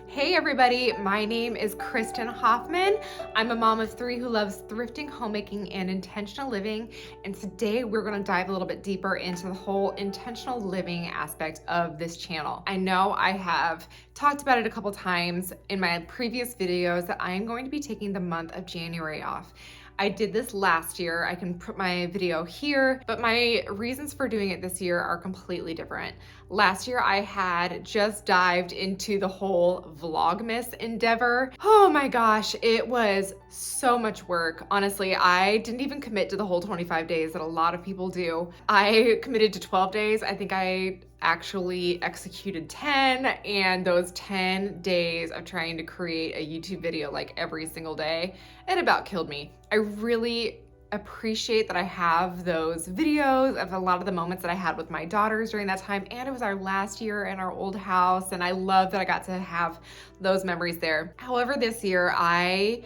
Hey everybody, my name is Kristen Hoffman. I'm a mom of three who loves thrifting, homemaking, and intentional living. And today we're going to dive a little bit deeper into the whole intentional living aspect of this channel. I know I have talked about it a couple times in my previous videos that I am going to be taking the month of January off. I did this last year. I can put my video here, but my reasons for doing it this year are completely different. Last year, I had just dived into the whole Vlogmas endeavor. Oh my gosh, it was so much work. Honestly, I didn't even commit to the whole 25 days that a lot of people do. I committed to 12 days. I think I actually executed 10, and those 10 days of trying to create a YouTube video like every single day, it about killed me. I really appreciate that I have those videos of a lot of the moments that I had with my daughters during that time, and it was our last year in our old house, and I love that I got to have those memories there. However, this year I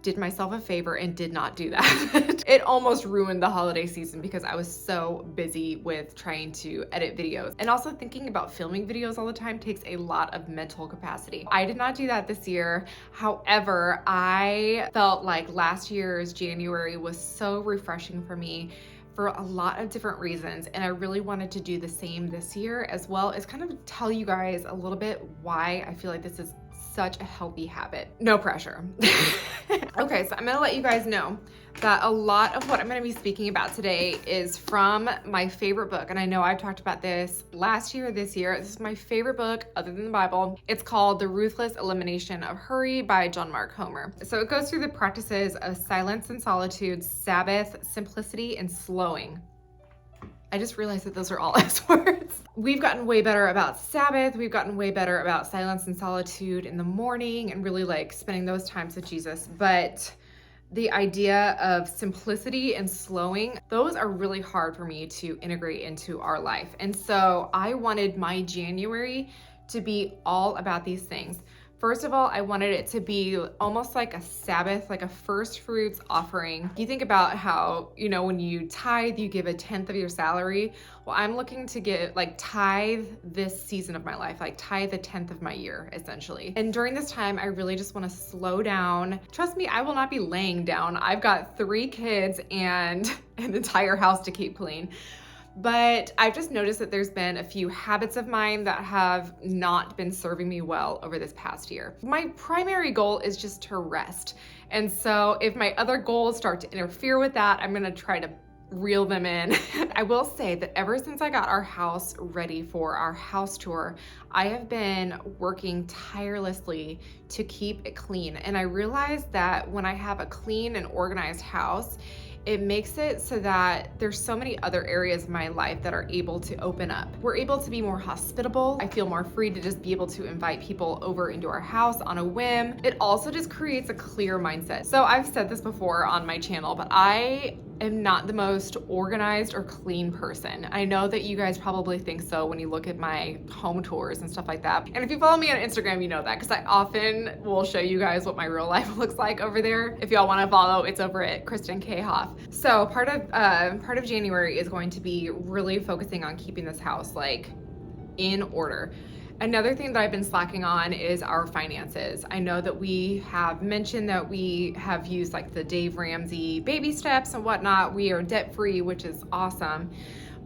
did myself a favor and did not do that. It almost ruined the holiday season because I was so busy with trying to edit videos. And also thinking about filming videos all the time takes a lot of mental capacity. I did not do that this year. However, I felt like last year's January was so refreshing for me for a lot of different reasons, and I really wanted to do the same this year, as well as kind of tell you guys a little bit why I feel like this is such a healthy habit. No pressure. Okay, so I'm gonna let you guys know that a lot of what I'm gonna be speaking about today is from my favorite book. And I know I've talked about this last year, this year. This is my favorite book other than the Bible. It's called The Ruthless Elimination of Hurry by John Mark Homer. So it goes through the practices of silence and solitude, Sabbath, simplicity, and slowing. I just realized that those are all S words. We've gotten way better about Sabbath. We've gotten way better about silence and solitude in the morning and really like spending those times with Jesus. But the idea of simplicity and slowing, those are really hard for me to integrate into our life. And so I wanted my January to be all about these things. First of all, I wanted it to be almost like a Sabbath, like a first fruits offering. You think about how, you know, when you tithe, you give 1/10 of your salary. Well, I'm looking to get like tithe this season of my life, like tithe 1/10 of my year, essentially. And during this time, I really just want to slow down. Trust me, I will not be laying down. I've got 3 kids and an entire house to keep clean. But I've just noticed that there's been a few habits of mine that have not been serving me well over this past year. My primary goal is just to rest. And so if my other goals start to interfere with that, I'm gonna try to reel them in. I will say that ever since I got our house ready for our house tour, I have been working tirelessly to keep it clean. And I realized that when I have a clean and organized house, it makes it so that there's so many other areas of my life that are able to open up. We're able to be more hospitable. I feel more free to just be able to invite people over into our house on a whim. It also just creates a clear mindset. So I've said this before on my channel, but I am not the most organized or clean person. I know that you guys probably think so when you look at my home tours and stuff like that. And if you follow me on Instagram, you know that, because I often will show you guys what my real life looks like over there. If y'all want to follow, it's over at Kristen K. Hoff. So part of January is going to be really focusing on keeping this house like in order. Another thing that I've been slacking on is our finances. I know that we have mentioned that we have used like the Dave Ramsey baby steps and whatnot. We are debt free, which is awesome.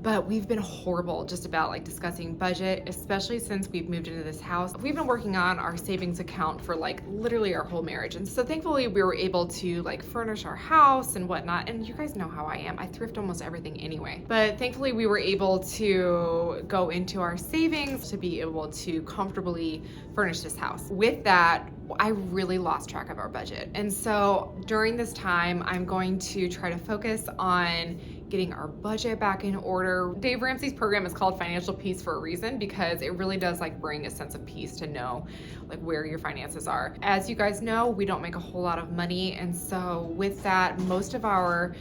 But we've been horrible just about like discussing budget, especially since we've moved into this house. We've been working on our savings account for like literally our whole marriage. And so thankfully we were able to like furnish our house and whatnot. And you guys know how I am. I thrift almost everything anyway. But thankfully we were able to go into our savings to be able to comfortably furnish this house. With that, I really lost track of our budget. And so during this time, I'm going to try to focus on getting our budget back in order. Dave Ramsey's program is called Financial Peace for a reason, because it really does like bring a sense of peace to know like where your finances are. As you guys know, we don't make a whole lot of money. And so with that, most of our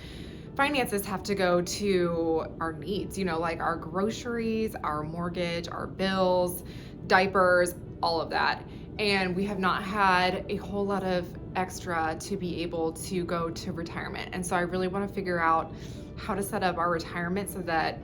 finances have to go to our needs, you know, like our groceries, our mortgage, our bills, diapers, all of that. And we have not had a whole lot of extra to be able to go to retirement. And so I really want to figure out how to set up our retirement so that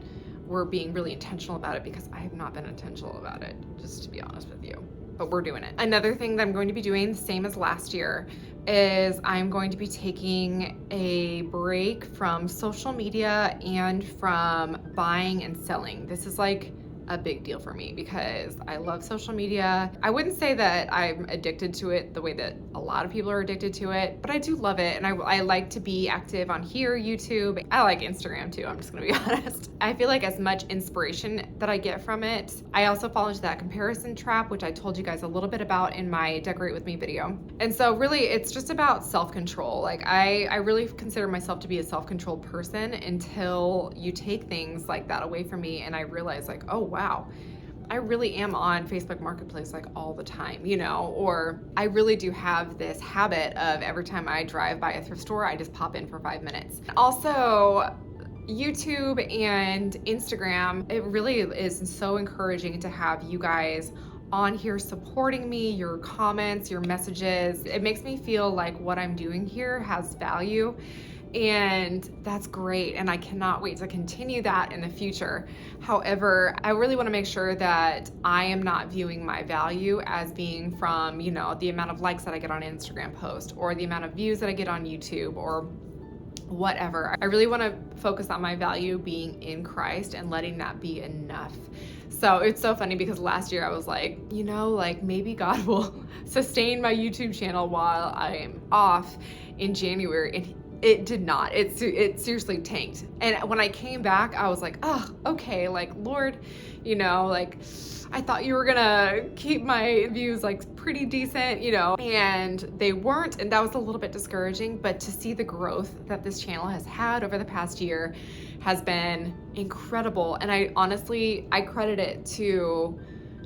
we're being really intentional about it, because I have not been intentional about it, just to be honest with you. but we're doing it. Another thing that I'm going to be doing, the same as last year, is I'm going to be taking a break from social media and from buying and selling. This is like a big deal for me because I love social media. I wouldn't say that I'm addicted to it the way that a lot of people are addicted to it, but I do love it. And I like to be active on here, YouTube. I like Instagram too, I'm just gonna be honest. I feel like as much inspiration that I get from it, I also fall into that comparison trap, which I told you guys a little bit about in my Decorate With Me video. And so really it's just about self-control. Like I really consider myself to be a self-controlled person until you take things like that away from me and I realize like, oh wow, I really am on Facebook Marketplace like all the time, you know, or I really do have this habit of every time I drive by a thrift store, I just pop in for 5 minutes. Also, YouTube and Instagram, it really is so encouraging to have you guys on here supporting me, your comments, your messages. It makes me feel like what I'm doing here has value. And that's great. And I cannot wait to continue that in the future. However, I really want to make sure that I am not viewing my value as being from, you know, the amount of likes that I get on an Instagram post or the amount of views that I get on YouTube or whatever. I really want to focus on my value being in Christ and letting that be enough. So it's so funny because last year I was like, you know, like maybe God will sustain my YouTube channel while I am off in January. And it did not. It seriously tanked. And when I came back, I was like, oh, okay, like Lord, you know, like I thought you were gonna keep my views like pretty decent, you know, and they weren't. And that was a little bit discouraging, but to see the growth that this channel has had over the past year has been incredible. And I honestly credit it to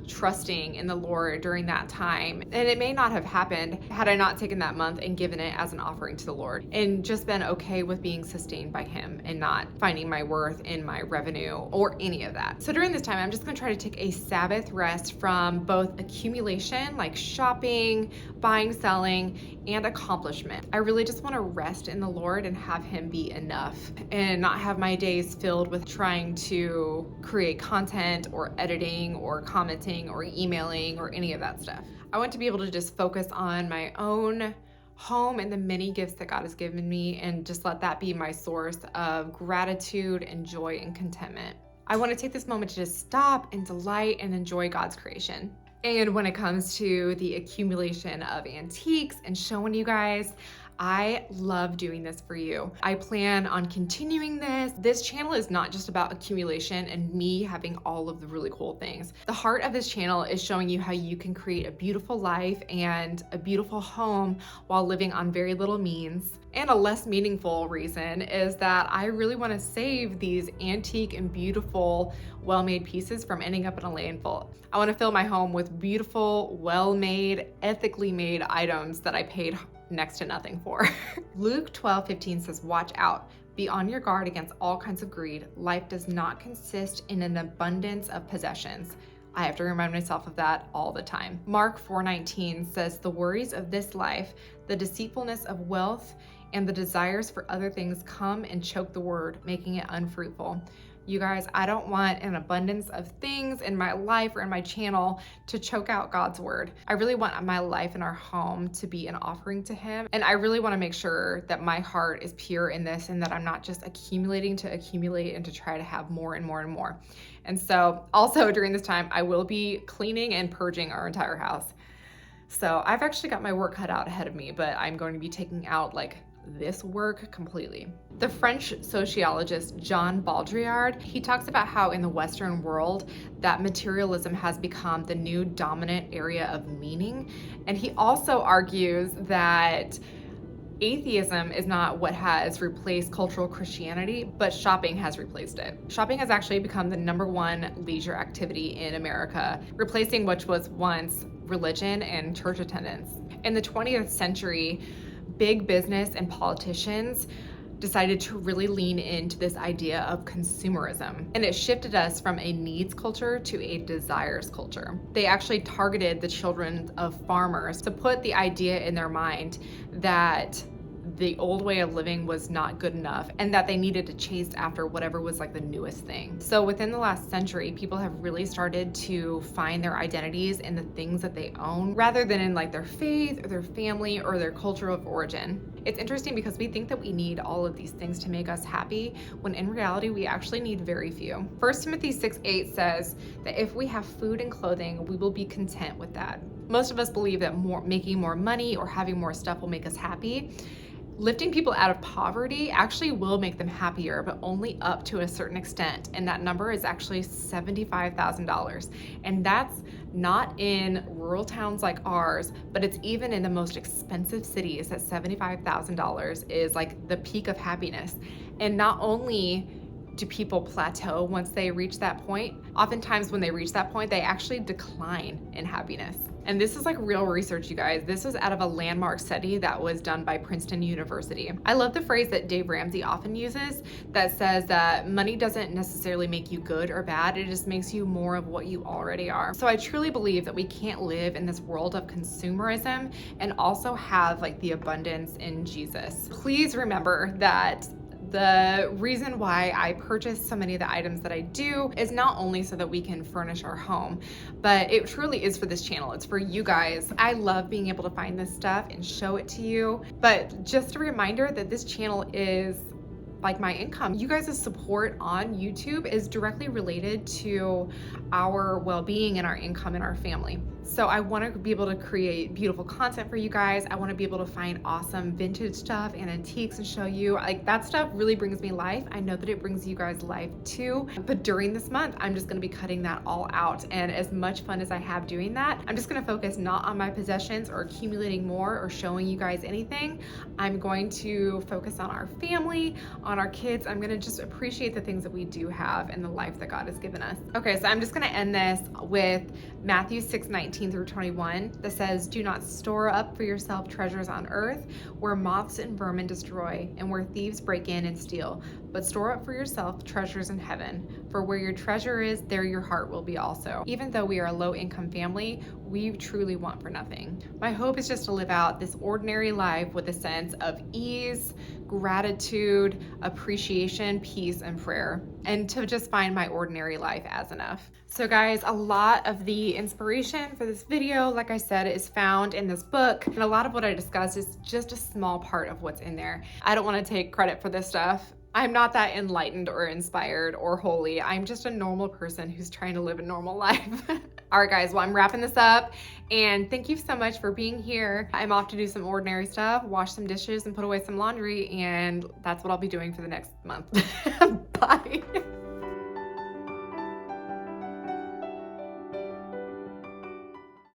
trusting in the Lord during that time. And it may not have happened had I not taken that month and given it as an offering to the Lord and just been okay with being sustained by Him and not finding my worth in my revenue or any of that. So during this time, I'm just gonna try to take a Sabbath rest from both accumulation, like shopping, buying, selling, and accomplishment. I really just wanna rest in the Lord and have Him be enough and not have my days filled with trying to create content or editing or commenting or emailing or any of that stuff. I want to be able to just focus on my own home and the many gifts that God has given me and just let that be my source of gratitude and joy and contentment. I want to take this moment to just stop and delight and enjoy God's creation. And when it comes to the accumulation of antiques and showing you guys, I love doing this for you. I plan on continuing this. This channel is not just about accumulation and me having all of the really cool things. The heart of this channel is showing you how you can create a beautiful life and a beautiful home while living on very little means. And a less meaningful reason is that I really want to save these antique and beautiful, well-made pieces from ending up in a landfill. I want to fill my home with beautiful, well-made, ethically made items that I paid next to nothing for. Luke 12:15 says, watch out. Be on your guard against all kinds of greed. Life does not consist in an abundance of possessions. I have to remind myself of that all the time. Mark 4:19 says, the worries of this life, the deceitfulness of wealth, and the desires for other things come and choke the word, making it unfruitful. You guys, I don't want an abundance of things in my life or in my channel to choke out God's word. I really want my life and our home to be an offering to Him. And I really want to make sure that my heart is pure in this and that I'm not just accumulating to accumulate and to try to have more and more and more. And so also during this time, I will be cleaning and purging our entire house. So I've actually got my work cut out ahead of me, but I'm going to be taking out like this work completely. The French sociologist Jean Baudrillard, he talks about how in the Western world that materialism has become the new dominant area of meaning. And he also argues that atheism is not what has replaced cultural Christianity, but shopping has replaced it. Shopping has actually become the #1 leisure activity in America, replacing which was once religion and church attendance. In the 20th century, big business and politicians decided to really lean into this idea of consumerism. And it shifted us from a needs culture to a desires culture. They actually targeted the children of farmers to put the idea in their mind that the old way of living was not good enough and that they needed to chase after whatever was like the newest thing. So within the last century, people have really started to find their identities in the things that they own rather than in like their faith or their family or their culture of origin. It's interesting because we think that we need all of these things to make us happy, when in reality, we actually need very few. 1 Timothy 6:8 says that if we have food and clothing, we will be content with that. Most of us believe that making more money or having more stuff will make us happy. Lifting people out of poverty actually will make them happier, but only up to a certain extent. And that number is actually $75,000. And that's not in rural towns like ours, but it's even in the most expensive cities that $75,000 is like the peak of happiness. And not only do people plateau once they reach that point, oftentimes when they reach that point, they actually decline in happiness. And this is like real research, you guys. This was out of a landmark study that was done by Princeton University. I love the phrase that Dave Ramsey often uses that says that money doesn't necessarily make you good or bad, it just makes you more of what you already are. So I truly believe that we can't live in this world of consumerism and also have like the abundance in Jesus. Please remember that the reason why I purchase so many of the items that I do is not only so that we can furnish our home, but it truly is for this channel. It's for you guys. I love being able to find this stuff and show it to you. But just a reminder that this channel is like my income. You guys' support on YouTube is directly related to our well-being and our income in our family. So I want to be able to create beautiful content for you guys. I want to be able to find awesome vintage stuff and antiques and show you. Like, that stuff really brings me life. I know that it brings you guys life too. But during this month, I'm just going to be cutting that all out. And as much fun as I have doing that, I'm just going to focus not on my possessions or accumulating more or showing you guys anything. I'm going to focus on our family, on our kids. I'm going to just appreciate the things that we do have and the life that God has given us. Okay, so I'm just going to end this with Matthew 6:19 through 21 that says, "Do not store up for yourself treasures on earth where moths and vermin destroy and where thieves break in and steal, but store up for yourself treasures in heaven. For where your treasure is, there your heart will be also." Even though we are a low income family, we truly want for nothing. My hope is just to live out this ordinary life with a sense of ease, gratitude, appreciation, peace, and prayer, and to just find my ordinary life as enough. So guys, a lot of the inspiration for this video, like I said, is found in this book, and a lot of what I discussed is just a small part of what's in there. I don't want to take credit for this stuff. I'm not that enlightened or inspired or holy. I'm just a normal person who's trying to live a normal life. All right, guys, well, I'm wrapping this up, and thank you so much for being here. I'm off to do some ordinary stuff, wash some dishes and put away some laundry, and that's what I'll be doing for the next month. Bye.